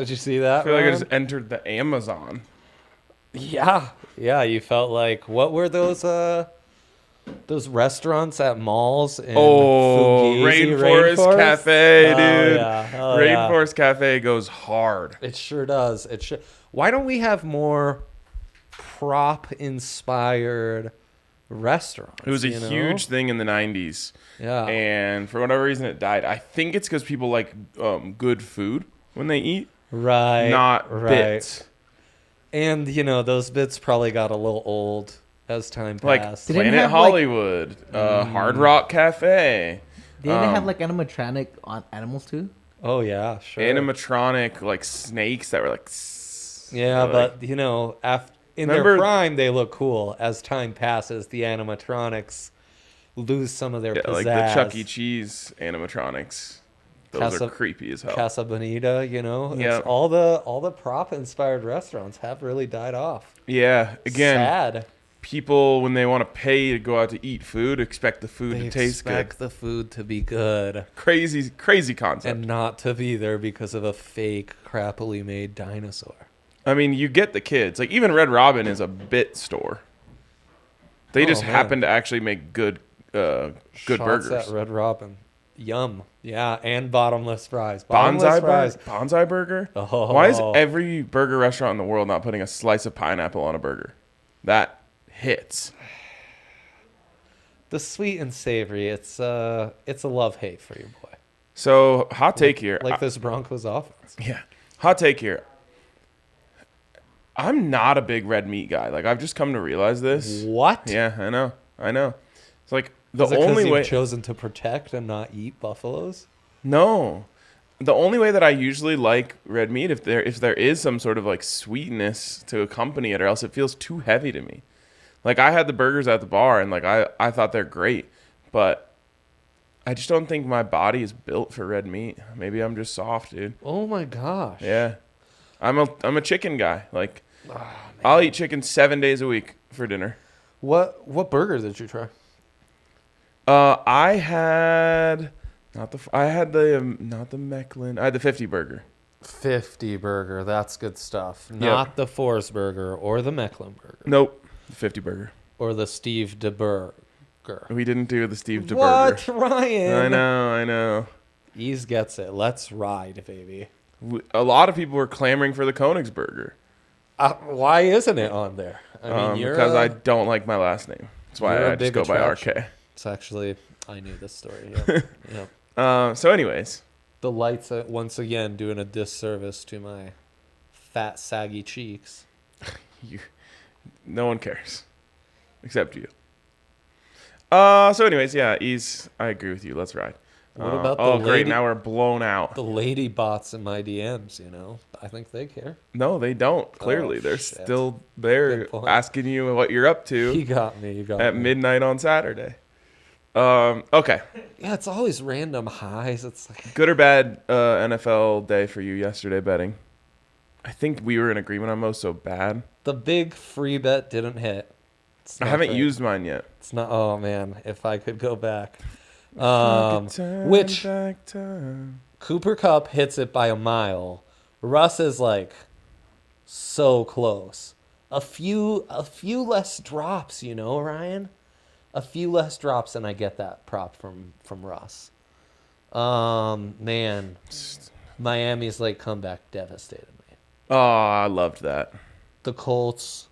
Did you see that? I feel like I just entered the Amazon. Yeah. You felt like, what were those restaurants at malls in Fugazi? Rainforest Cafe, dude. Yeah. Rainforest Cafe goes hard. It sure does. Why don't we have more prop-inspired restaurants? It was a huge thing in the 90s. Yeah. And for whatever reason, it died. I think it's because people like good food when they eat. Right. Not bits. And, those bits probably got a little old as time passed. Like Planet Hollywood, Hard Rock Cafe. Didn't they have like animatronic on animals too? Oh, yeah, sure. Animatronic, like snakes that were like... Yeah, but, in their prime, they look cool. As time passes, the animatronics lose some of their pizzazz. Like the Chuck E. Cheese animatronics. Those are creepy as hell. Casa Bonita, Yeah. All the prop-inspired restaurants have really died off. Yeah, again, sad. People, when they want to pay to go out to eat food, expect the food to taste good. Expect the food to be good. Crazy concept. And not to be there because of a fake, crappily made dinosaur. I mean, you get the kids. Like, even Red Robin is a bit store. They just happen to actually make good burgers. At Red Robin. Yum. Yeah, and bottomless fries. Bonsai burger? Oh. Why is every burger restaurant in the world not putting a slice of pineapple on a burger? That hits. The sweet and savory, it's a love-hate for your boy. So, hot take here. Like this Broncos offense. Yeah. Hot take here. I'm not a big red meat guy. Like, I've just come to realize this. What? Yeah, I know. It's like Is it only way you've chosen to protect and not eat buffaloes? No. The only way that I usually like red meat, if there is some sort of like sweetness to accompany it, or else it feels too heavy to me. Like, I had the burgers at the bar, and like I thought they're great, but I just don't think my body is built for red meat. Maybe I'm just soft, dude. Oh my gosh. Yeah. I'm a chicken guy. Like, I'll eat chicken 7 days a week for dinner. What burger did you try? I had not the Mechlin. I had the 50 burger. 50 burger, that's good stuff. Not the Force burger or the Mechlin burger. Nope, the 50 burger. Or the Steve DeBurger. We didn't do the Steve DeBurger. What, Ryan? I know. Ease gets it. Let's ride, baby. A lot of people were clamoring for the Koenigsberger. Why isn't it on there? I mean, because I don't like my last name. That's why I just go by RK. It's actually, I knew this story. Yeah. So anyways. The lights are once again doing a disservice to my fat, saggy cheeks. No one cares. Except you. So anyways, yeah, I agree with you. Let's ride. What about the great, now we're blown out. The lady bots in my DMs, I think they care. No, they don't. Clearly, they're still there asking you what you're up to. You got me. At midnight on Saturday. Okay. Yeah, it's always random highs. It's like good or bad NFL day for you yesterday betting. I think we were in agreement on most. So bad. The big free bet didn't hit. I haven't used mine yet. It's not. Oh man, if I could go back. Cooper Kupp hits it by a mile. Russ is like so close. A few less drops, Ryan. A few less drops, and I get that prop from Russ. Man, Miami's late comeback devastated me. Oh, I loved that. The Colts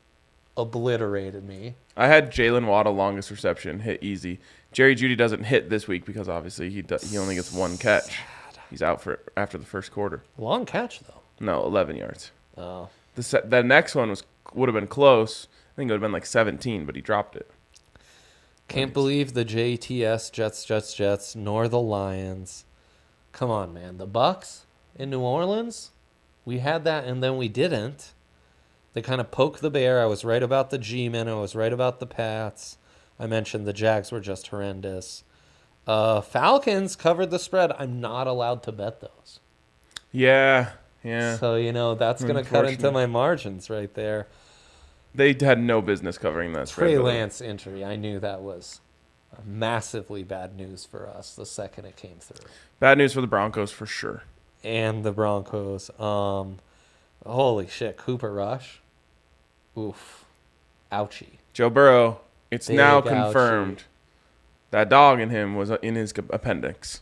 obliterated me. I had Jalen Waddle longest reception hit easy. Jerry Jeudy doesn't hit this week because obviously he only gets one catch. Sad. He's out after the first quarter. Long catch though. No, 11 yards. Oh. The next one would have been close. I think it would have been like 17, but he dropped it. Can't believe the JTS Jets nor the Lions. Come on, man. The Bucks in New Orleans, we had that and then we didn't. They kind of poked the bear. I was right about the G-men. I was right about the Pats. I mentioned the Jags were just horrendous. Falcons covered the spread. I'm not allowed to bet those. Yeah. So, that's going to cut into my margins right there. They had no business covering that spread. Trey Lance injury. I knew that was massively bad news for us the second it came through. Bad news for the Broncos for sure. and the Broncos. Holy shit, Cooper Rush. Oof. Ouchie. Joe Burrow, it's Big now ouchie. confirmed that dog in him was in his appendix.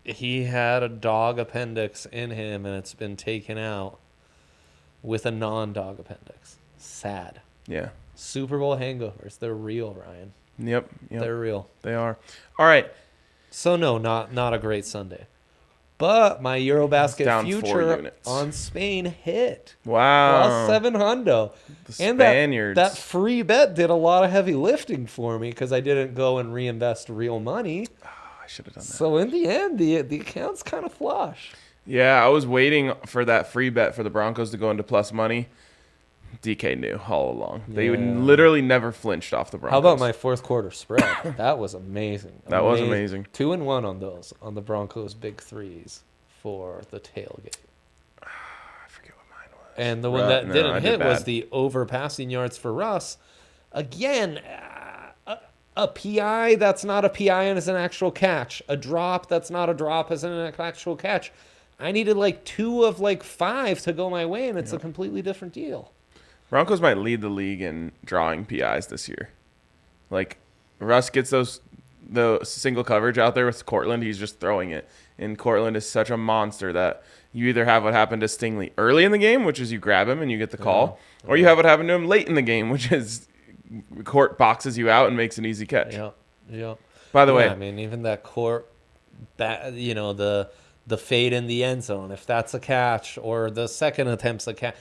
He had a dog appendix in him, and it's been taken out with a non-dog appendix. Sad. Yeah. Super Bowl hangovers. They're real, Ryan. Yep. They're real. They are. All right. So, no, not a great Sunday. But my Eurobasket Down 4 future units. on Spain hit. Wow. Plus 700. The And Spaniards. that free bet did a lot of heavy lifting for me because I didn't go and reinvest real money. Oh, I should have done that. So in the end, the account's kind of flush. Yeah, I was waiting for that free bet for the Broncos to go into plus money. DK knew all along. They would literally never flinched off the Broncos. How about my fourth quarter spread? That was amazing. That was amazing. 2-1 on those, on the Broncos' big threes for the tailgate. I forget what mine was. And the one I that didn't hit did was bad. the over passing yards for Russ. Again, a PI that's not a PI and is an actual catch. A drop that's not a drop is an actual catch. I needed like 2 of like 5 to go my way, and it's a completely different deal. Broncos might lead the league in drawing PIs this year. Like, Russ gets the single coverage out there with Cortland. He's just throwing it. And Cortland is such a monster that you either have what happened to Stingley early in the game, which is you grab him and you get the call, or you have what happened to him late in the game, which is Court boxes you out and makes an easy catch. Yeah. By the way, I mean, even that court, the fade in the end zone, if that's a catch, or the second attempt's a catch,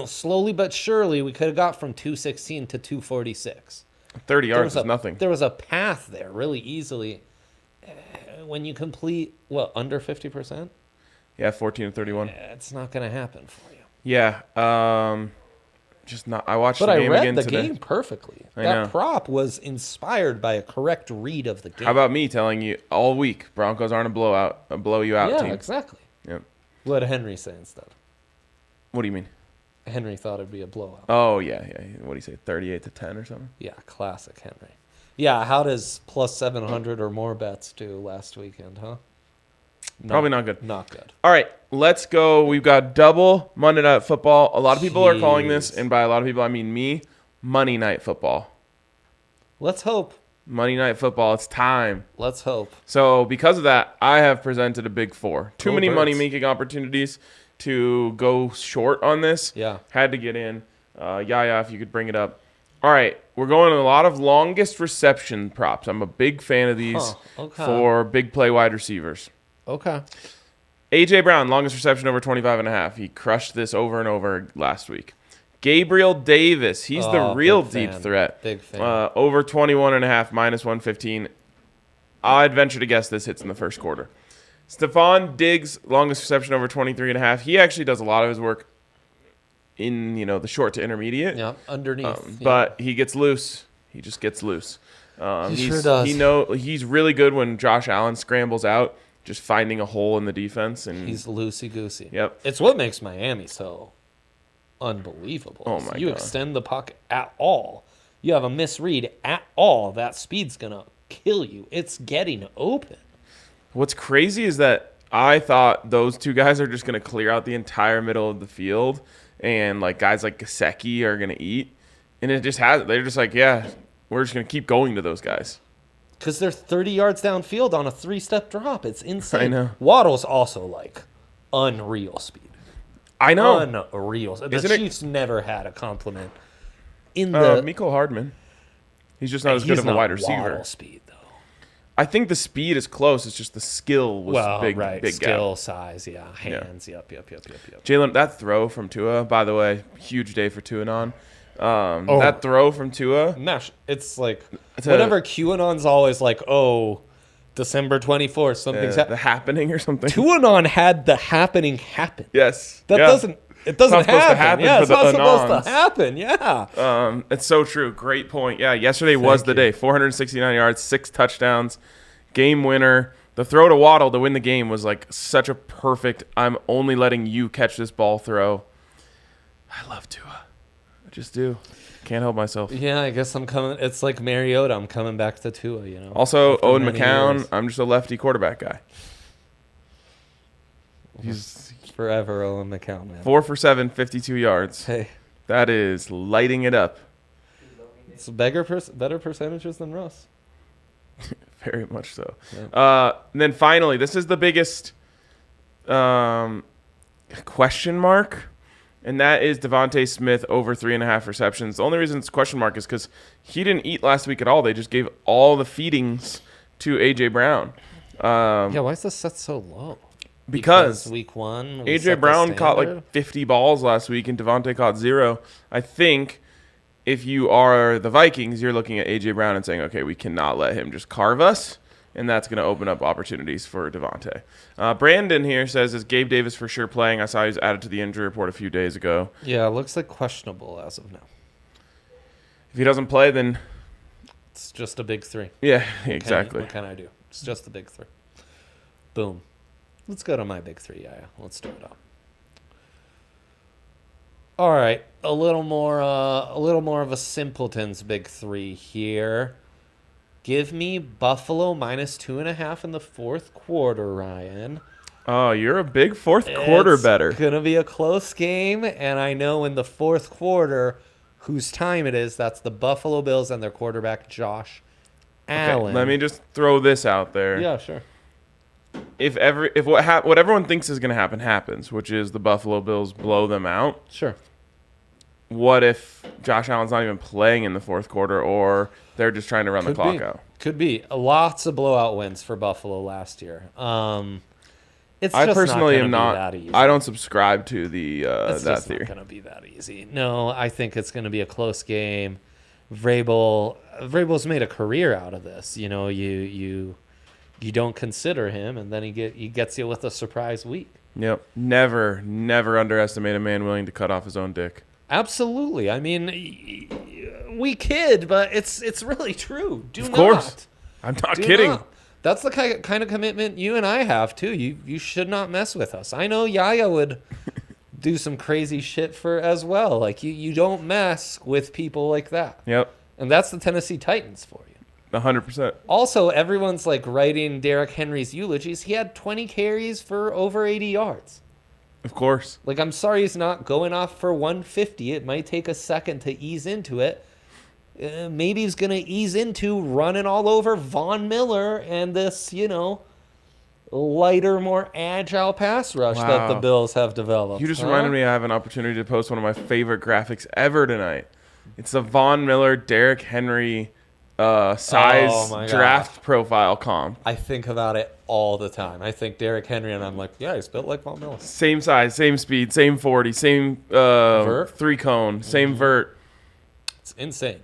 slowly but surely we could have got from 216 to 246. 30 yards is nothing. There was a path there really easily. When you complete, under 50%? Yeah, 14 to 31. It's not going to happen for you. Yeah. Just not. I watched But the I game read again the today. game perfectly. I That know. prop was inspired by a correct read of the game. How about me telling you all week Broncos aren't a blow you out Yeah, team? exactly. Yep. What did Henry say instead? What do you mean? Henry thought it'd be a blowout. Oh, yeah. What do you say, 38 to 10 or something? Yeah, classic Henry. Yeah, how does plus 700 or more bets do last weekend, huh? Probably not good. Not good. All right, let's go. We've got double Monday Night Football. A lot of people are calling this, Jeez. and by a lot of people I mean me, Money Night Football. Let's hope. Money Night Football, it's time. Let's hope. So because of that, I have presented a big 4. Too Go many Birds. money-making opportunities to go short on this. Yeah. Had to get in. If you could bring it up. All right, we're going a lot of longest reception props. I'm a big fan of these okay. for big play wide receivers. Okay. A.J. Brown, longest reception over 25.5. He crushed this over and over last week. Gabriel Davis, he's the real big deep fan. threat. Big fan. Over 21.5, minus 115. I'd venture to guess this hits in the first quarter. Stephon Diggs, longest reception over 23.5. He actually does a lot of his work in the short to intermediate. Yeah, underneath. But he gets loose. He just gets loose. Sure does. He's really good when Josh Allen scrambles out, just finding a hole in the defense. And He's loosey-goosey. Yep. It's what makes Miami so unbelievable. Oh, my You God. extend the pocket at all. You have a misread at all. That speed's going to kill you. It's getting open. What's crazy is that I thought those two guys are just going to clear out the entire middle of the field, and guys like Gesicki are going to eat. And it just has. They're just like, yeah, we're just going to keep going to those guys. Because they're 30 yards downfield on a 3-step drop. It's insane. I know. Waddle's also unreal speed. I know. Unreal. The Isn't it- Chiefs never had a compliment in the. Mecole Hardman. He's just not as good of a wide receiver. Waddle speed though. I think the speed is close. It's just the skill was big Skill, gap. size, hands. Yep. Jalen, that throw from Tua, by the way, huge day for Tuanon. Oh. That throw from Tua. Nash, it's It's whenever QAnon's always December 24th, something's The happening or something. QAnon had the happening happen. Yes. That Yeah. doesn't. It doesn't It's not supposed to happen Yeah, for it's the not supposed Anons. to happen. Yeah. It's so true. Great point. Yeah, yesterday was the day. 469 yards, 6 touchdowns, game winner. The throw to Waddle to win the game was such a perfect, I'm only letting you catch this ball throw. I love Tua. I just do. Can't help myself. Yeah, I guess I'm coming. It's like Mariota. I'm coming back to Tua. Also, after Owen many McCown, years. I'm just a lefty quarterback guy. He's Forever Owen McCown, man. 4 for 7, 52 yards. Hey, That is lighting it up. it's better percentages than Russ. Very much so. Yeah. And then finally, this is the biggest question mark, and that is Devontae Smith over 3.5 receptions. The only reason it's a question mark is because he didn't eat last week at all. They just gave all the feedings to A.J. Brown. Yeah, why is this set so low? Because week 1, A.J. Brown caught like 50 balls last week, and Devontae caught 0. I think if you are the Vikings, you're looking at A.J. Brown and saying, okay, we cannot let him just carve us, and that's going to open up opportunities for Devontae. Brandon here says, is Gabe Davis for sure playing? I saw he was added to the injury report a few days ago. Yeah, it looks like questionable as of now. If he doesn't play, then... It's just a big 3. Yeah, exactly. What can I do? It's just a big 3. Boom. Let's go to my big 3. Yeah, let's start it off. All right, a little more of a simpleton's big 3 here. Give me Buffalo minus 2.5 in the fourth quarter, Ryan. Oh, you're a big fourth quarter better. It's gonna be a close game, and I know in the fourth quarter whose time it is. That's the Buffalo Bills and their quarterback Josh Allen. Okay, let me just throw this out there. Yeah, sure. If what everyone thinks is going to happen happens, which is the Buffalo Bills blow them out. Sure. What if Josh Allen's not even playing in the fourth quarter, or they're just trying to run the clock out? Could be. Lots of blowout wins for Buffalo last year. It's I just personally not am gonna not. Be that easy. I don't subscribe to the It's that just theory. not going to be that easy. No, I think it's going to be a close game. Vrabel's made a career out of this. You know, you don't consider him, and then he gets you with a surprise week. Yep. Never underestimate a man willing to cut off his own dick. Absolutely. I mean, we kid, but it's really true. Of course. I'm not kidding. That's the kind of commitment you and I have too. You should not mess with us. I know Yaya would do some crazy shit as well. Like you don't mess with people like that. Yep. And that's the Tennesse Titans for you. 100%. Also, everyone's like writing Derrick Henry's eulogies. He had 20 carries for over 80 yards. Of course. Like, I'm sorry he's not going off for 150. It might take a second to ease into it. Maybe he's going to ease into running all over Von Miller and this, lighter, more agile pass rush that the Bills have developed. You just reminded me I have an opportunity to post one of my favorite graphics ever tonight. It's a Von Miller, Derrick Henry size draft profile comp. I think about it all the time. I think Derrick Henry, and I'm like, yeah, he's built like Von Miller. Same size, same speed, same 40, same Vert? 3-cone, same vert. It's insane.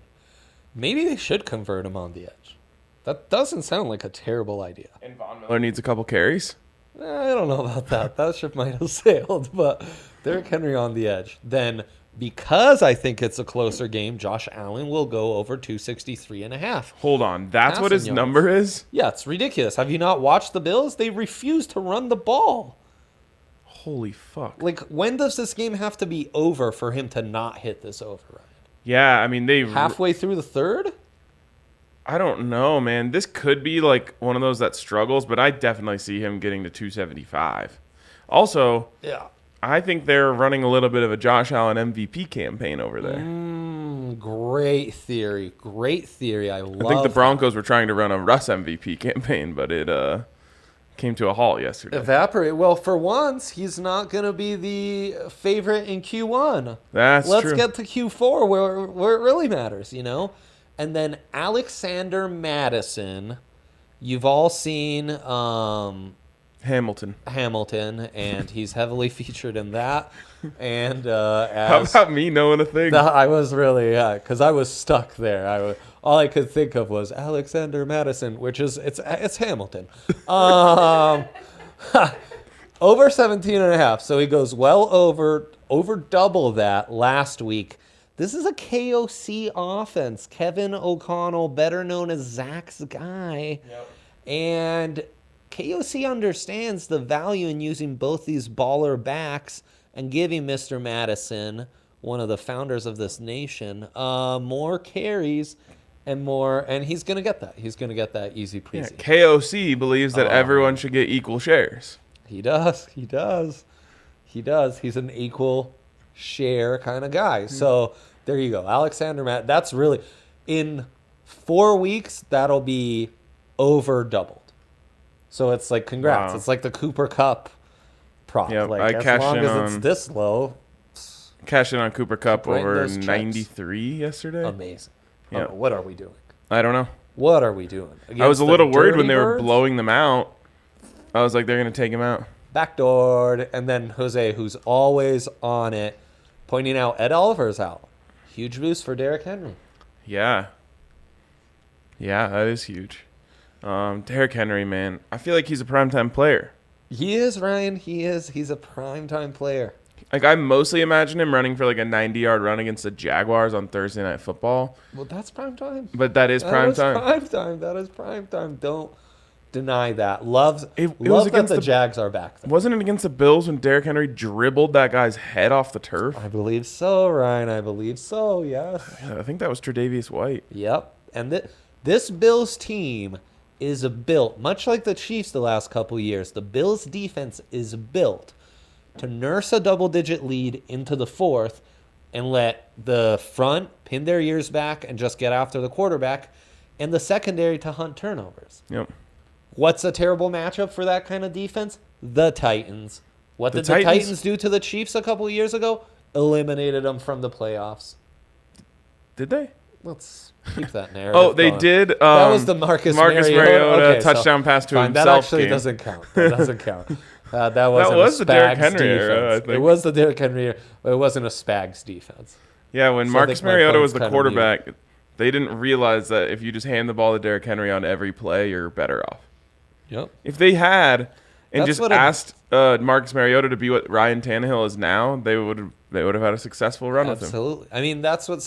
Maybe they should convert him on the edge. That doesn't sound like a terrible idea. And Von Miller needs a couple carries. I don't know about that. That ship might have sailed, but Derrick Henry on the edge. Then, because I think it's a closer game, Josh Allen will go over 263.5. Hold on. That's what his Passing number is? Yeah, it's ridiculous. Have you not watched the Bills? They refuse to run the ball. Holy fuck. Like, when does this game have to be over for him to not hit this over, Ryan? Yeah, I mean, Halfway through the third? I don't know, man. This could be like one of those that struggles, but I definitely see him getting to 275. Also, Yeah. I think they're running a little bit of a Josh Allen MVP campaign over there. Great theory. Great theory. I love I think the Broncos were trying to run a Russ MVP campaign, but it came to a halt yesterday. Evaporate. Well, for once, he's not going to be the favorite in Q1. That's Let's true. get to Q4 where it really matters, And then Alexander Madison. You've all seen Hamilton, and he's heavily featured in that. And how about me knowing a thing? I was really, because I was stuck there. All I could think of was Alexander Madison, which is it's Hamilton. Over 17.5, so he goes well over double that last week. This is a KOC offense. Kevin O'Connell, better known as Zach's guy. Yep. And KOC understands the value in using both these baller backs and giving Mr. Madison, one of the founders of this nation, more carries and he's going to get that. He's going to get that easy peasy. Yeah, KOC believes that everyone should get equal shares. He does. He does. He does. He's an equal share kind of guy. So there you go. Alexander Matt. That's really, in 4 weeks, that'll be over doubled. So it's like, congrats. Wow. It's like the Cooper Cup prop. Yeah, like, I as cashed long in as it's on- this low, Cashed in on Cooper Cup Keep writing over those checks. 93 yesterday. amazing. Yeah. Oh, what are we doing? I don't know. What are we doing? I was Against a the little worried when Dirty they were Birds? blowing them out. I was like, they're going to take him out. Backdoored. And then Jose, who's always on it, pointing out Ed Oliver's out. Huge boost for Derrick Henry. Yeah. Yeah, that is huge. Derrick Henry, man. I feel like he's a primetime player. He is, Ryan. He is. He's a primetime player. Like, I mostly imagine him running for like a 90-yard run against the Jaguars on Thursday Night Football. Well, that's primetime. But that is primetime. Primetime. That is primetime. Don't deny that. Love It was that against the the- Jags are back. Though. Wasn't it against the Bills when Derrick Henry dribbled that guy's head off the turf? I believe so, Ryan. I believe so. Yes. I think that was Tre'Davious White. Yep. And this Bills team is built, much like the Chiefs the last couple years. The Bills defense is built to nurse a double-digit lead into the fourth and let the front pin their ears back and just get after the quarterback, and the secondary to hunt turnovers. Yep. What's a terrible matchup for that kind of defense? The Titans. What The did the Titans- Titans do to the Chiefs a couple years ago? Eliminated them from the playoffs. Did they? Let's keep that narrative Oh, they going. did. That was the Marcus Mariota Okay, so touchdown pass to fine, himself. That actually game. doesn't count. That doesn't count. That wasn't was a the Derrick Spags Henry defense. era, I think. It was the Derrick Henry era, but it wasn't a Spags defense. Yeah, when So I Marcus think my Mariota point's was the kinda quarterback, they didn't realize that if you just hand the ball to Derrick Henry on every play, you're better off. Yep. If they had and That's just what asked Marcus Mariota to be what Ryan Tannehill is now, they would have had a successful run with him. Absolutely. I mean, that's what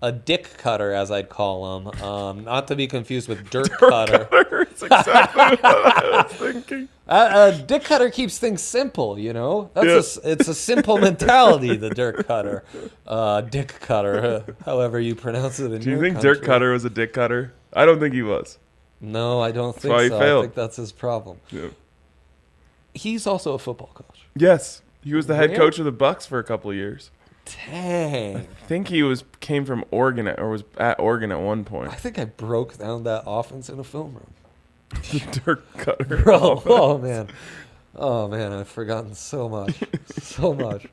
a dick cutter, as I'd call him, not to be confused with dirt cutter. That's exactly what I was thinking. A dick cutter keeps things simple, you know. It's a simple mentality. The dirt cutter, dick cutter, however you pronounce it. Do you think Dirk Cutter was a dick cutter? I don't think he was. No, I don't think why he so. failed. I think that's his problem. Yeah. He's also a football coach. Yes, he was the head Where? coach of the Bucks for a couple of years. Dang. I think he came from Oregon was at Oregon at one point. I think I broke down that offense in a film room. Dirk Cutter. Bro, oh man, I've forgotten so much. So much.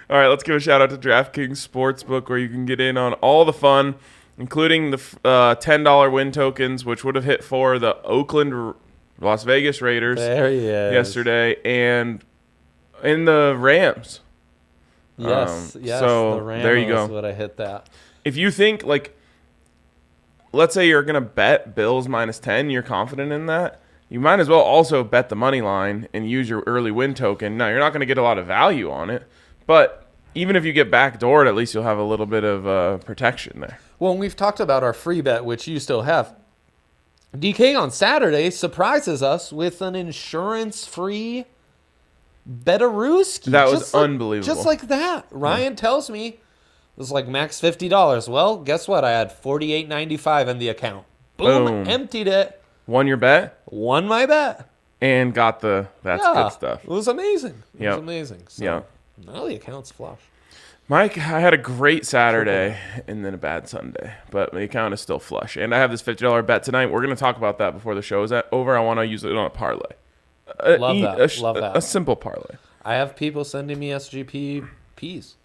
All right, let's give a shout out to DraftKings Sportsbook, where you can get in on all the fun, including the $10 win tokens, which would have hit for the Las Vegas Raiders There he is. yesterday, and in the Rams. Yes, so the Ramos there you go. would have hit that. If you think, like, let's say you're going to bet Bills -10, you're confident in that, you might as well also bet the money line and use your early win token. Now, you're not going to get a lot of value on it, but even if you get backdoored, at least you'll have a little bit of protection there. Well, and we've talked about our free bet, which you still have. DK on Saturday surprises us with an insurance-free Betarooski. That was unbelievable. Just like that. Ryan tells me it was like max $50. Well, guess what? I had $48.95 in the account. Boom. Emptied it. Won your bet Won my bet. and got that's good stuff. It was amazing. It was Yeah. amazing. So Yeah. now the account's flush. Mike, I had a great Saturday and then a bad Sunday, but the account is still flush. And I have this $50 bet tonight. We're going to talk about that before the show is over. I want to use it on a parlay. Love that. Love that. A simple parlay. I have people sending me SGPPs.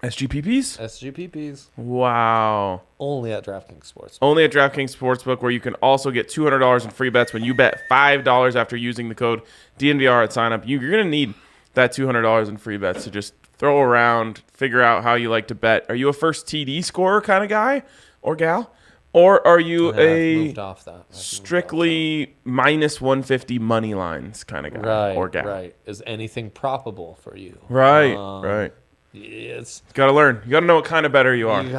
SGPPs? SGPPs. Wow. Only at DraftKings Sports. Only at DraftKings Sportsbook, where you can also get $200 in free bets when you bet $5 after using the code DNVR at sign up. You're going to need that $200 in free bets to just throw around, figure out how you like to bet. Are you a first TD scorer kind of guy or gal? Or are you I've moved off that. strictly -150 money lines kind of guy Right, or gal? right. Is anything probable for you? Right, Um, right. It's Got to learn. You got to know what kind of better you are. you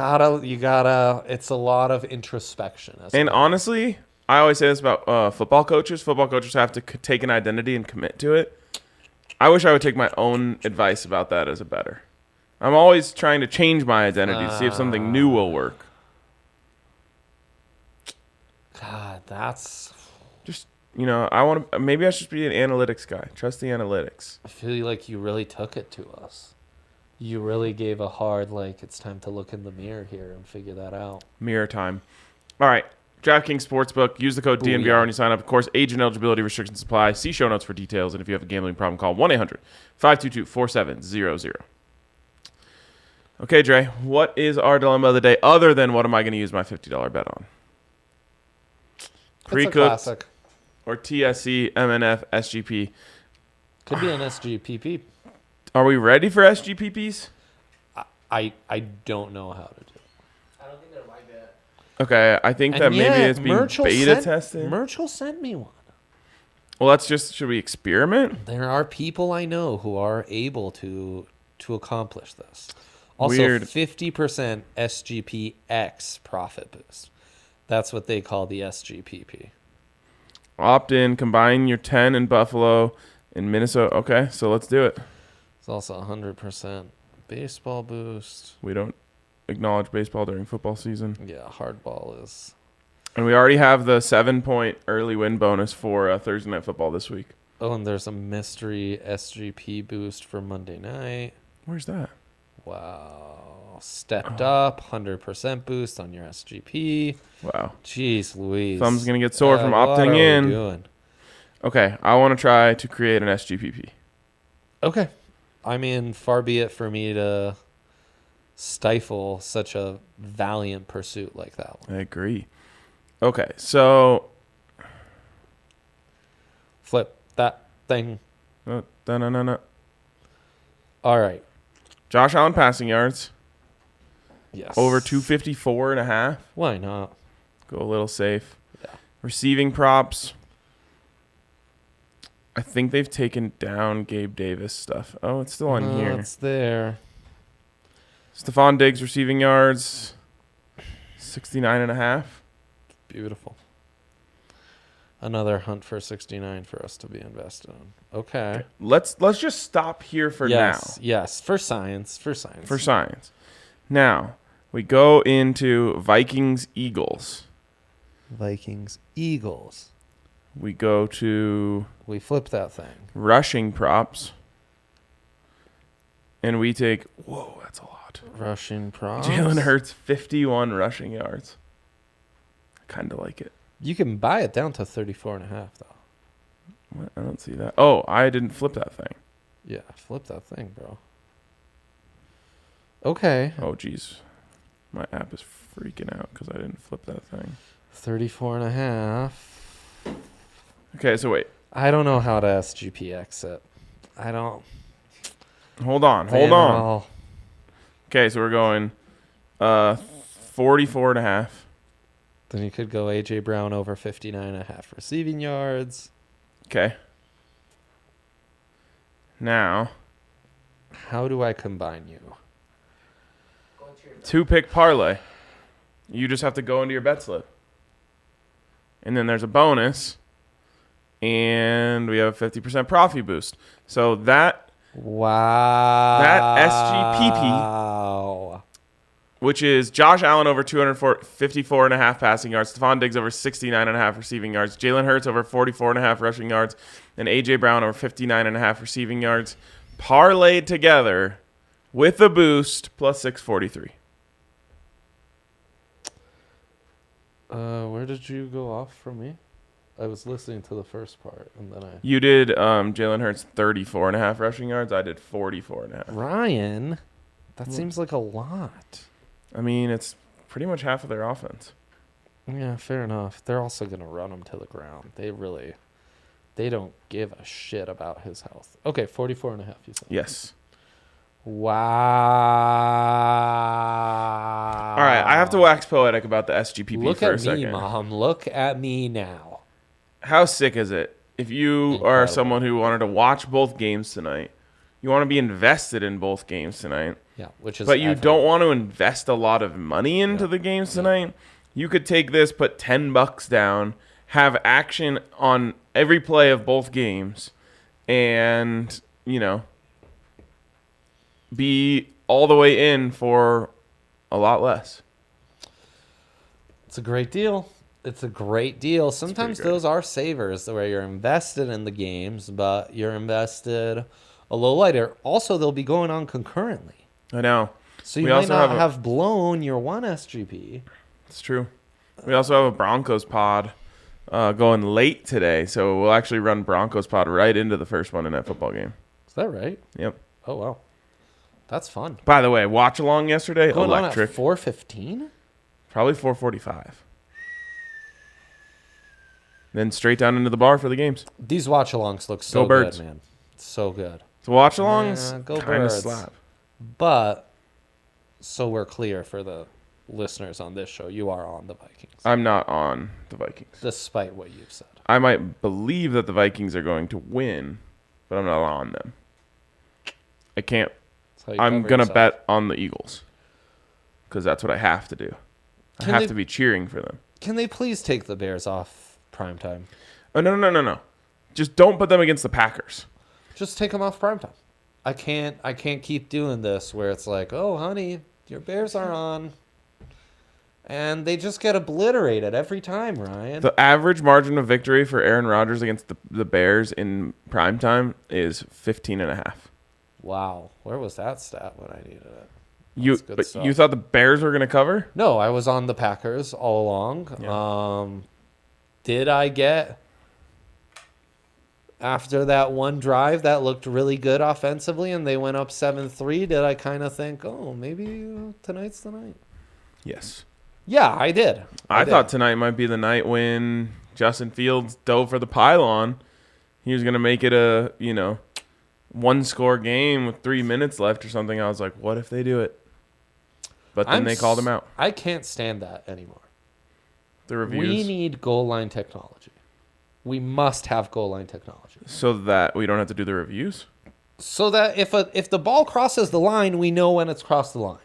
gotta. It's a lot of introspection. And honestly, I always say this about football coaches. Football coaches have to take an identity and commit to it. I wish I would take my own advice about that as a bettor. I'm always trying to change my identity to see if something new will work. God, that's Just maybe I should be an analytics guy. Trust the analytics. I feel like you really took it to us. You really gave a hard, it's time to look in the mirror here and figure that out. Mirror time. All right. DraftKings Sportsbook. Use the code DNVR when you sign up. Of course, age and eligibility restrictions apply. See show notes for details. And if you have a gambling problem, call 1-800-522-4700. Okay, Dre, what is our dilemma of the day other than what am I going to use my $50 bet on? Pre-cooked or TSC, MNF, SGP? Could be an SGPP. Are we ready for SGPPs? I don't know how to do it. I don't think they're like that. Okay, I think that maybe it's being beta tested. Merchel sent me one. Well, should we experiment? There are people I know who are able to accomplish this. Also, Weird. 50% SGPX profit boost. That's what they call the SGPP. Opt in, combine your 10 in Buffalo and Minnesota. Okay, so let's do it. It's also 100% baseball boost. We don't acknowledge baseball during football season. Yeah, hardball is. And we already have the 7-point early win bonus for Thursday Night Football this week. Oh, and there's a mystery SGP boost for Monday night. Where's that? Wow. Stepped up, 100% boost on your SGP. Wow. Jeez Louise. Thumb's going to get sore from what opting are in. we doing? Okay, I want to try to create an SGPP. Okay. I mean, far be it for me to stifle such a valiant pursuit like that one. I agree. Okay, so Flip that thing. no. All right. Josh Allen passing yards Yes. over 254.5. Why not? Go a little safe. Yeah. Receiving props. I think they've taken down Gabe Davis stuff. Oh, it's still on here. It's there. Stephon Diggs receiving yards 69.5. Beautiful. Another hunt for 69 for us to be invested in. Okay. Let's just stop here for now. Yes, for science. For science. Now, we go into Vikings Eagles. Vikings Eagles. We go to We flip that thing. rushing props. And we take, whoa, that's a lot. Rushing props. Jalen Hurts, 51 rushing yards. I kind of like it. You can buy it down to 34.5 though. What? I don't see that. Oh, I didn't flip that thing. Yeah, flip that thing, bro. Okay. Oh, geez. My app is freaking out because I didn't flip that thing. 34.5. Okay, so wait. I don't know how to SGPX it. I don't. Hold on. Okay, so we're going 44.5. Then you could go A.J. Brown over 59.5 receiving yards. Okay. Now, How do I combine you? 2-pick parlay. You just have to go into your bet slip. And then there's a bonus. And we have a 50% profit boost. So that SGPP, which is Josh Allen over 254.5 passing yards, Stephon Diggs over 69.5 receiving yards, Jalen Hurts over 44.5 rushing yards, and A.J. Brown over 59.5 receiving yards, parlayed together with a boost plus 643. Where did you go off from me? I was listening to the first part, and then You did Jalen Hurts 34.5 rushing yards. I did 44.5. Ryan, that seems like a lot. I mean, it's pretty much half of their offense. Yeah, fair enough. They're also going to run him to the ground. They don't give a shit about his health. Okay, 44.5, you said. Yes. Wow. All right, I have to wax poetic about the SGPP Look for a at second. me, Mom. Look at me now. How sick is it? If you Incredible. are someone who wanted to watch both games tonight, you want to be invested in both games tonight, Yeah, which is. but you evident. don't want to invest a lot of money into the games tonight, you could take this, put $10 down, have action on every play of both games, and, be all the way in for a lot less. It's a great deal. It's a great deal. Sometimes great. those are savers where you're invested in the games, but you're invested a little lighter. Also, they'll be going on concurrently. I know. So you might not have blown your one SGP. It's true. We also have a Broncos pod going late today, so we'll actually run Broncos pod right into the first Monday Night Football game. Is that right? Yep. Oh, wow. That's fun. By the way, watch along yesterday, Going electric. on at 4:15? Probably 4:45. Then straight down into the bar for the games. These watch-alongs look so Go Birds. good, man. So good. So watch alongs, Go kind of Birds. slap. But, so we're clear for the listeners on this show, you are on the Vikings. I'm not on the Vikings. Despite what you've said. I might believe that the Vikings are going to win, but I'm not on them. I can't. That's how you I'm cover going to yourself. bet on the Eagles because that's what I have to do. I Can have they- to be cheering for them. Can they please take the Bears off primetime? Oh, no. Just don't put them against the Packers. Just take them off primetime. I can't keep doing this where it's like, oh, honey, your Bears are on. And they just get obliterated every time, Ryan. The average margin of victory for Aaron Rodgers against the Bears in primetime is 15.5. Wow. Where was that stat when I needed it? You That's good stuff. you thought the Bears were going to cover? No, I was on the Packers all along. Yeah. Did I get, after that one drive that looked really good offensively and they went up 7-3, did I kind of think, oh, maybe tonight's the night? Yes. Yeah, I did. I did. thought tonight might be the night when Justin Fields dove for the pylon. He was going to make it a, one-score game with 3 minutes left or something. I was like, what if they do it? But then they called him out. I can't stand that anymore. The reviews. We need goal line technology. We must have goal line technology. So that we don't have to do the reviews? So that if the ball crosses the line, we know when it's crossed the line.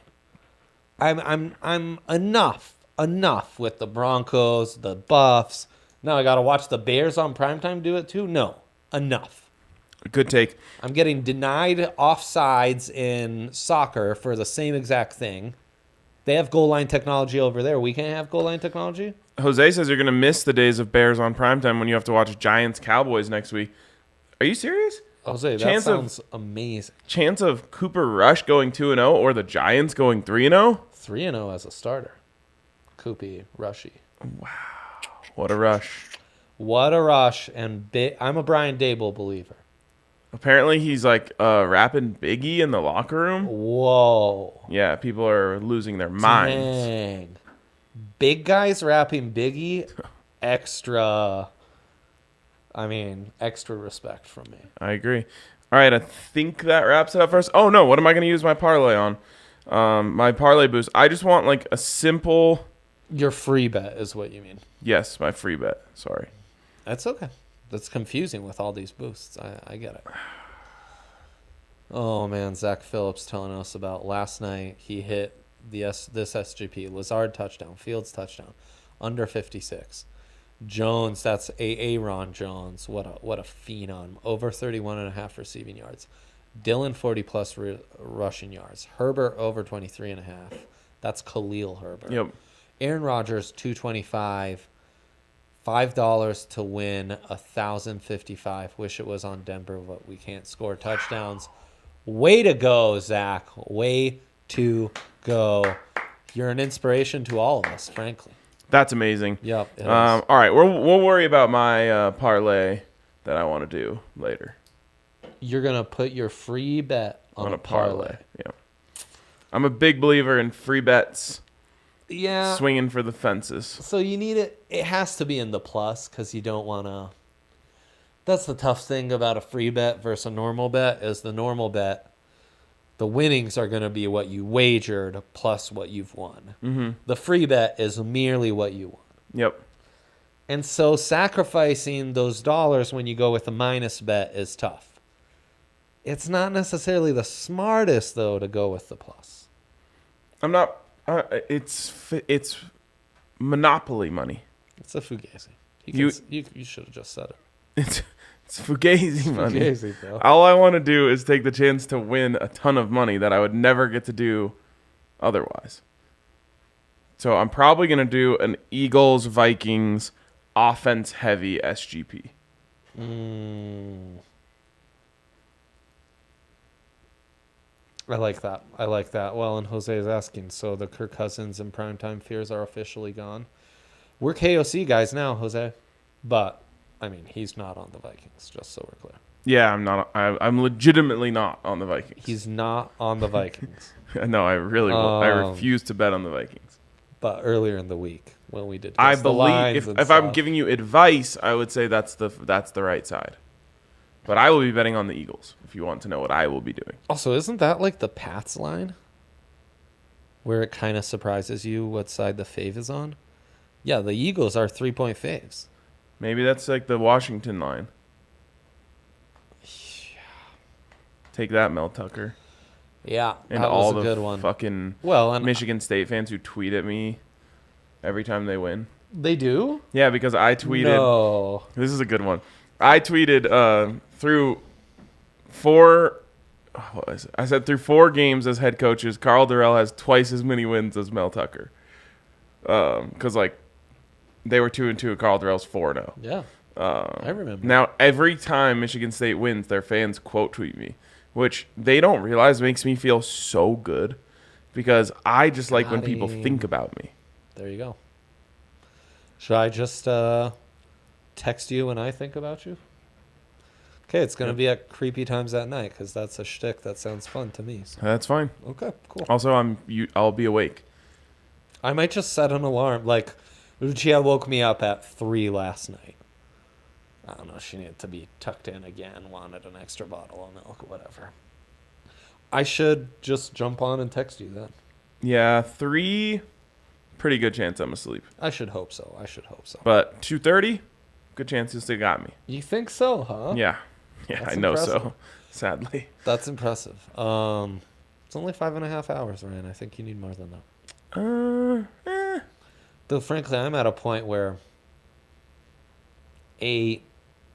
I'm enough with the Broncos, the Buffs. Now I got to watch the Bears on primetime do it too? No. Enough. Good take. I'm getting denied offsides in soccer for the same exact thing. They have goal line technology over there. We can't have goal line technology? Jose says you're going to miss the days of Bears on primetime when you have to watch Giants-Cowboys next week. Are you serious? Jose, that Chance of- sounds amazing. Chance of Cooper Rush going 2-0 or the Giants going 3-0? 3-0 as a starter. Koopy, Rushy. What a rush. What a rush. And I'm a Brian Dable believer. Apparently he's like rapping Biggie in the locker room. Whoa. Yeah, people are losing their minds. Dang. Big guys rapping Biggie, extra respect from me. I agree. All right, I think that wraps it up for us. Oh, no, what am I going to use my parlay on? My parlay boost. I just want like a simple... Your free bet is what you mean. Yes, my free bet. Sorry. That's okay. That's confusing with all these boosts. I get it. Oh, man. Zach Phillips telling us about last night. He hit this SGP. Lazard touchdown. Fields touchdown. Under 56. Jones, that's Aaron Jones. What a phenom. Over 31.5 receiving yards. Dillon 40-plus rushing yards. Herbert over 23.5. That's Khalil Herbert. Yep. Aaron Rodgers 225. $5 to win 1,055. Wish it was on Denver, but we can't score touchdowns. Way to go, Zach. Way to go. You're an inspiration to all of us, frankly. That's amazing. Yep. it is. All right, we'll worry about my parlay that I want to do later. You're going to put your free bet on a parlay. Yeah. I'm a big believer in free bets. Yeah. Swinging for the fences. So you need it. It has to be in the plus because you don't want to. That's the tough thing about a free bet versus a normal bet is the normal bet, the winnings are going to be what you wagered plus what you've won. Mm-hmm. The free bet is merely what you won. Yep. And so sacrificing those dollars when you go with a minus bet is tough. It's not necessarily the smartest, though, to go with the plus. I'm not. It's monopoly money. It's a fugazi. You should have just said it. It's fugazi money. Fugazi, bro. All I want to do is take the chance to win a ton of money that I would never get to do otherwise. So I'm probably going to do an Eagles Vikings offense heavy SGP. I like that. Well, and Jose is asking, so the Kirk Cousins and primetime fears are officially gone. We're KOC guys now, Jose. But, I mean, he's not on the Vikings, just so we're clear. Yeah, I'm not. I'm legitimately not on the Vikings. He's not on the Vikings. No, I really won't. I refuse to bet on the Vikings. But earlier in the week, when we did I the believe lines if I'm giving you advice, I would say that's the right side. But I will be betting on the Eagles if you want to know what I will be doing. Also, isn't that like the Pats line? Where it kind of surprises you what side the fave is on? Yeah, the Eagles are 3-point faves. Maybe that's like the Washington line. Take that, Mel Tucker. Yeah, And that all was a the good one. fucking And Michigan State fans who tweet at me every time they win. They do? Yeah, because I tweeted. No. This is a good one. I tweeted through 4. What was it? I said through 4 games as head coaches, Carl Durrell has twice as many wins as Mel Tucker. Because like they were 2-2, and Carl Durrell's 4-0. Yeah. I remember. Now every time Michigan State wins, their fans quote tweet me, which they don't realize makes me feel so good, because I just like when people think about me. There you go. Should I just text you when I think about you? Okay, it's going to be at creepy times at night, because that's a shtick that sounds fun to me. So. That's fine. Okay, cool. Also, I'll be awake. I might just set an alarm. Like, Lucia woke me up at 3 last night. I don't know. She needed to be tucked in again, wanted an extra bottle of milk, whatever. I should just jump on and text you then. Yeah, 3, pretty good chance I'm asleep. I should hope so. But 2:30, good chance you still got me. You think so, huh? Yeah, That's I know impressive. so. Sadly. That's impressive. It's only 5.5 hours, Ryan. I think you need more than that. Though, frankly, I'm at a point where 8,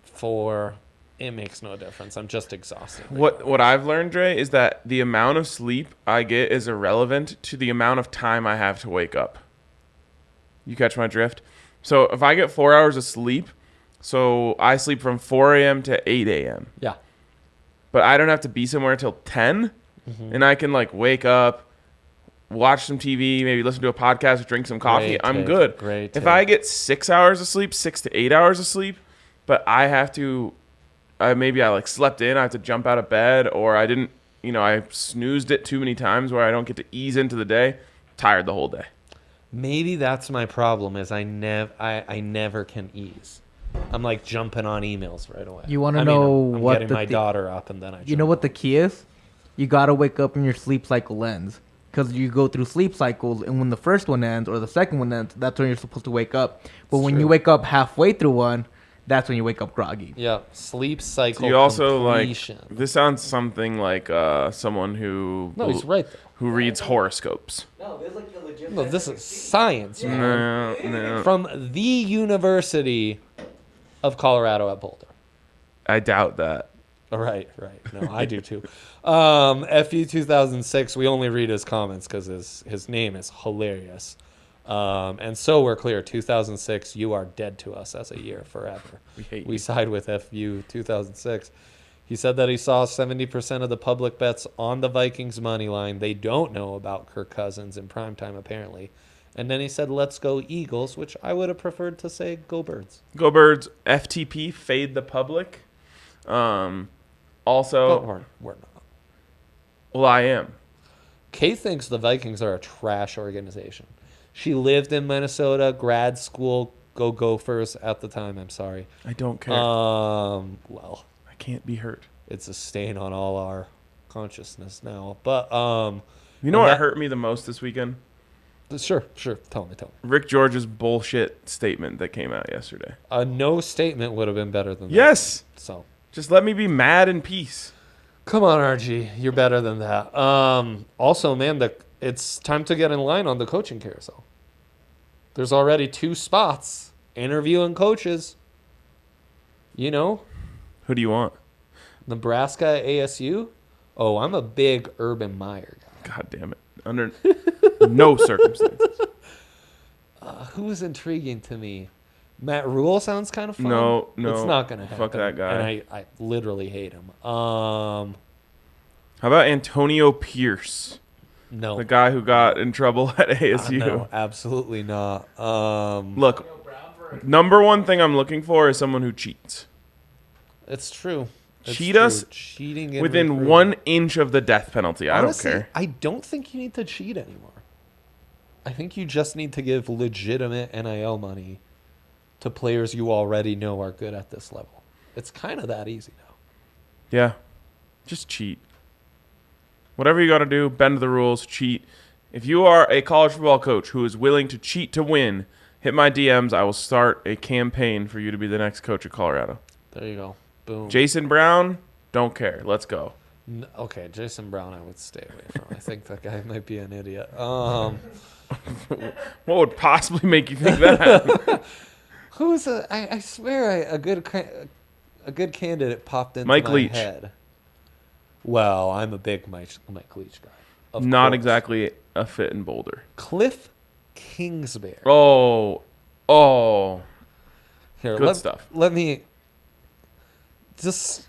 4, it makes no difference. I'm just exhausted. What I've learned, Dre, is that the amount of sleep I get is irrelevant to the amount of time I have to wake up. You catch my drift? So if I get 4 hours of sleep, so I sleep from 4 a.m. to 8 a.m. Yeah. But I don't have to be somewhere until 10, and I can like wake up, watch some TV, maybe listen to a podcast, drink some coffee. I'm good. Great. If I get 6 hours of sleep, 6 to 8 hours of sleep, but I have to, maybe I like slept in, I have to jump out of bed, or I didn't, I snoozed it too many times where I don't get to ease into the day, tired the whole day. Maybe that's my problem is I never can ease. I'm like jumping on emails right away. You want to know I'm what getting my daughter up and then I jump. You know what the key is? You got to wake up when your sleep cycle ends. Because you go through sleep cycles, and when the first one ends or the second one ends, that's when you're supposed to wake up. But when you wake up halfway through one, that's when you wake up groggy. Yeah, sleep cycle. So you also completion. this sounds something like someone who he's right though. Who reads horoscopes. No, there's like a legit. No, this is science, man. No. From the University of Colorado at Boulder. I doubt that. Right. No, I do too. FU 2006, we only read his comments because his name is hilarious. And so we're clear, 2006, you are dead to us as a year forever. We hate We you. side with FU 2006. He said that he saw 70% of the public bets on the Vikings money line. They don't know about Kirk Cousins in primetime, apparently. And then he said, let's go Eagles, which I would have preferred to say go Birds. Go Birds. FTP, fade the public. Also, But we're not. well, I am. Kay thinks the Vikings are a trash organization. She lived in Minnesota, grad school, go Gophers at the time. I'm sorry. I don't care. Well, I can't be hurt. it's a stain on all our consciousness now. But You know what hurt me the most this weekend? Sure. Tell me. Rick George's bullshit statement that came out yesterday. A no statement would have been better than that. Yes. So Just let me be mad in peace. come on, RG, you're better than that. Also, man, it's time to get in line on the coaching carousel. There's already 2 spots interviewing coaches. You know, Who do you want? Nebraska, ASU. Oh, I'm a big Urban Meyer guy. God damn it. Under no circumstances. Who is intriguing to me? Matt Rule sounds kind of fun. No, It's not going to happen. Fuck that guy. And I literally hate him. How about Antonio Pierce? No. The guy who got in trouble at ASU. No, absolutely not. Look, number one thing I'm looking for is someone who cheats. It's true. Cheat us cheating in within recruiting. 1 inch of the death penalty. Honestly, I don't care. I don't think you need to cheat anymore. I think you just need to give legitimate NIL money to players you already know are good at this level. It's kind of that easy now. Yeah. Just cheat. Whatever you got to do, bend the rules, cheat. If you are a college football coach who is willing to cheat to win, hit my DMs. I will start a campaign for you to be the next coach of Colorado. There you go. Boom. Jason Brown, don't care. Let's go. Okay, Jason Brown I would stay away from. I think that guy might be an idiot. What would possibly make you think that? Who is I swear a good candidate popped into Mike my Leach. head. Well, I'm a big Mike Leach guy. Of Not course. exactly a fit in Boulder. Cliff Kingsbury. Oh. Here, Good stuff. Let me just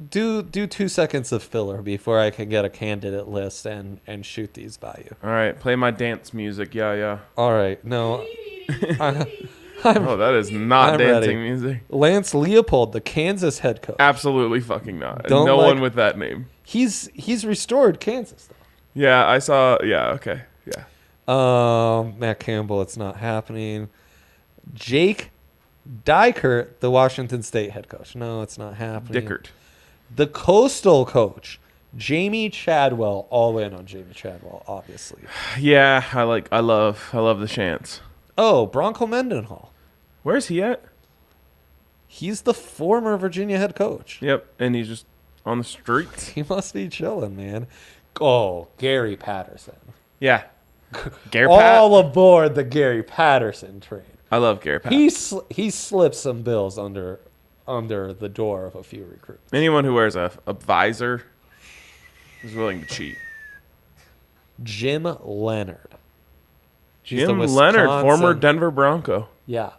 do 2 seconds of filler before I can get a candidate list and shoot these by you. All right, play my dance music. Yeah. All right, no. That is not I'm dancing ready. music. Lance Leopold, the Kansas head coach. Absolutely fucking not. Don't No like- one with that name. He's restored Kansas though. Yeah, I saw. Yeah, okay. Yeah. Matt Campbell, it's not happening. Jake Dykert, the Washington State head coach. No, it's not happening. Dickert. The Coastal coach, Jamie Chadwell. All in on Jamie Chadwell, obviously. Yeah, I love the chants. Oh, Bronco Mendenhall. Where's he at? He's the former Virginia head coach. Yep, and he's just on the streets. He must be chilling, man. Oh, Gary Patterson. Yeah. Gary Pat. All aboard the Gary Patterson train. I love Gary Pat. He slipped some bills under the door of a few recruits. Anyone who wears a visor is willing to cheat. Jim Leonard. He's the Jim Leonard, Wisconsin- former Denver Bronco. Yeah.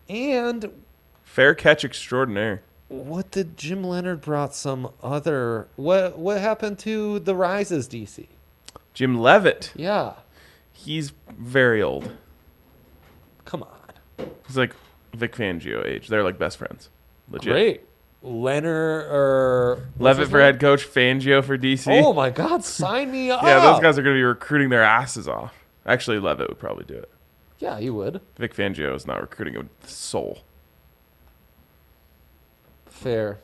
And Fair catch extraordinaire. what did Jim Leonard brought some other... What happened to the Rises, DC? Jim Levitt. Yeah. He's very old. Come on. He's like Vic Fangio age. They're like best friends. Legit. Great. Leonard or... what's Levitt his for name? head coach, Fangio for DC. Oh, my God. Sign me up. Yeah, those guys are going to be recruiting their asses off. Actually, Levitt would probably do it. Yeah, he would. Vic Fangio is not recruiting a soul. Fair.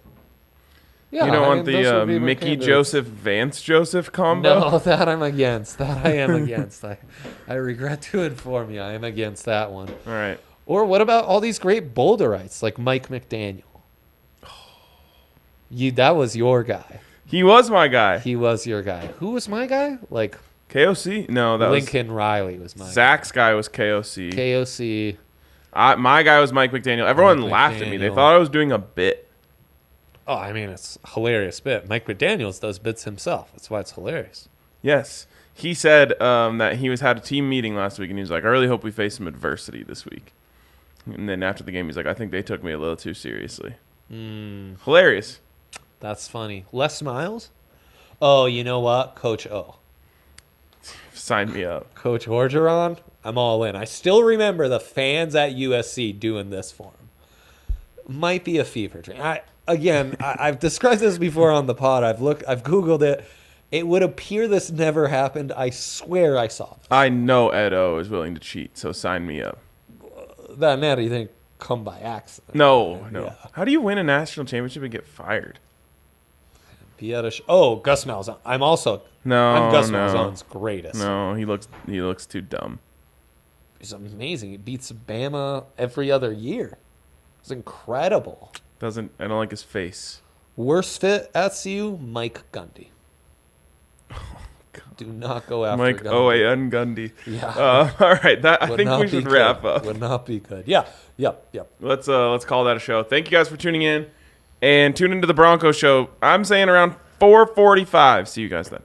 Yeah, you don't I want mean, those the would be my Mickey candidates. Joseph, Vance Joseph combo? No, that I'm against. That I am against. I regret to inform you, I am against that one. All right. Or what about all these great Boulderites like Mike McDaniel? That was your guy. He was my guy. He was your guy. Who was my guy? Like KOC? No, that Lincoln Riley was my was... Zach's guy was KOC. KOC. My guy was Mike McDaniel. Everyone Mike laughed at me. They McDaniel. thought I was doing a bit. Oh, I mean, it's a hilarious bit. Mike McDaniels does bits himself. That's why it's hilarious. Yes. He said that he had a team meeting last week, and he was like, I really hope we face some adversity this week. And then after the game, he's like, I think they took me a little too seriously. Hilarious. That's funny. Les Miles? Oh, you know what? Coach O. Sign me up. Coach Orgeron, I'm all in. I still remember the fans at USC doing this for him. Might be a fever dream. I've described this before on the pod. I've Googled it. It would appear this never happened. I swear I saw this. I know Ed O is willing to cheat, so sign me up. That net he didn't come by accident. No. Yeah. How do you win a national championship and get fired? Gus Malzahn. I'm Gus Malzahn's greatest. No, he looks too dumb. He's amazing. He beats Bama every other year. It's incredible. I don't like his face. Worst fit at CU, Mike Gundy. Do not go after Mike Gundy. OAN Gundy. Yeah. All right. I Would think not we be should good. wrap up. Would not be good. Yeah. Yep. Let's call that a show. Thank you guys for tuning in, and tune into the Broncos show. I'm saying around 4:45. See you guys then.